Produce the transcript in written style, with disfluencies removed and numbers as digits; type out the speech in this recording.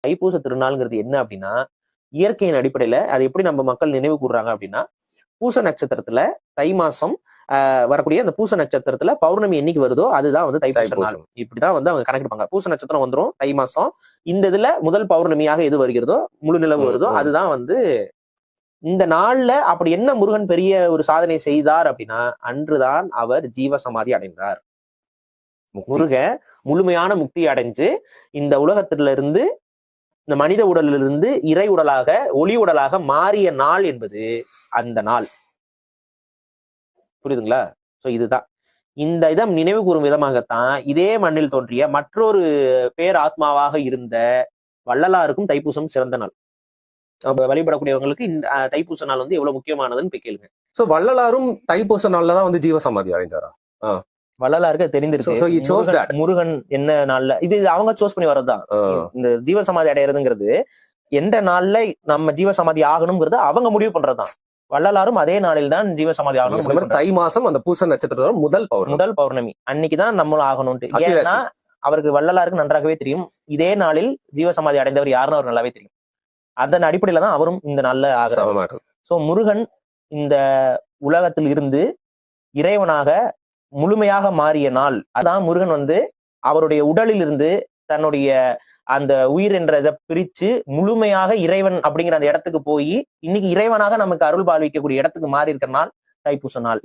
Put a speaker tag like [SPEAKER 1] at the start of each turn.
[SPEAKER 1] தைப்பூச திருநாள்ங்கிறது என்ன அப்படின்னா, இயற்கையின் அடிப்படையில அது எப்படி நம்ம மக்கள் நினைவு கூறுறாங்க அப்படின்னா, பூச நட்சத்திரத்துல தை மாசம் வரக்கூடிய அந்த பூச நட்சத்திரத்துல பௌர்ணமி என்னைக்கு வருதோ அதுதான் வந்து தைப்பூச நாள். இப்படிதான் வந்து அவங்க கணக்கெடுப்பாங்க. பூச நட்சத்திரம் வந்துரும் தை மாசம். இந்த இதுல முதல் பௌர்ணமியாக எது வருகிறதோ, முழு நிலவு வருதோ அதுதான் வந்து இந்த நாள்ல. அப்படி என்ன முருகன் பெரிய ஒரு சாதனை செய்தார் அப்படின்னா, அன்றுதான் அவர் ஜீவ சமாதி அடைந்தார். முருகன் முழுமையான முக்தி அடைஞ்சு இந்த உலகத்தில இருந்து, இந்த மனித உடலிலிருந்து இறை உடலாக, ஒளி உடலாக மாறிய நாள் என்பது அந்த நாள். புரியுதுங்களா? சோ இதுதான். இந்த இதை நினைவு கூறும் விதமாகத்தான் இதே மண்ணில் தோன்றிய மற்றொரு பேர் ஆத்மாவாக இருந்த வள்ளலாருக்கும் தைப்பூசம் சிறந்த நாள். வழிபடக்கூடியவங்களுக்கு இந்த தைப்பூச நாள் வந்து எவ்வளவு முக்கியமானதுன்னு போய் கேளுங்க.
[SPEAKER 2] சோ வள்ளலாரும் தைப்பூச நாள்ல தான் வந்து ஜீவசமாதி அடைஞ்சாரா?
[SPEAKER 1] வள்ளலாருக்கு தெரிந்திருக்கு முருகன் என்ன நாள்ல, இது அவங்க சூஸ் பண்ணி வர்றதுதான். இந்த ஜீவசமாதி அடையிறதுங்கிறது எந்த நாள்ல நம்ம ஜீவசமாதி ஆகணும்ங்கிறது அவங்க முடிவு பண்றதுதான். வள்ளலாரும் அதே நாளில் தான் ஜீவசமாதி ஆகணும்.
[SPEAKER 2] தை மாசம் அந்த பூச நட்சத்திரம் முதல்
[SPEAKER 1] பௌர்ணமி அன்னைக்குதான் நம்மளும் ஆகணும்ட்டு. ஏன்னா அவருக்கு வள்ளலாருக்கு நன்றாகவே தெரியும் இதே நாளில் ஜீவசமாதி அடைந்தவர் யாருன்னு அவர் நல்லாவே தெரியும். அதன் அடிப்படையில தான் அவரும் இந்த நாள்ல ஆகிறார். சோ முருகன் இந்த உலகத்தில் இருந்து இறைவனாக முழுமையாக மாறிய நாள். அதான் முருகன் வந்து அவருடைய உடலில் இருந்து தன்னுடைய அந்த உயிர் என்ற இதை பிரிச்சு முழுமையாக இறைவன் அப்படிங்கிற அந்த இடத்துக்கு போய் இன்னைக்கு இறைவனாக நமக்கு அருள் பாலிக்கக்கூடிய இடத்துக்கு மாறி இருக்கிற நாள் தைப்பூச நாள்.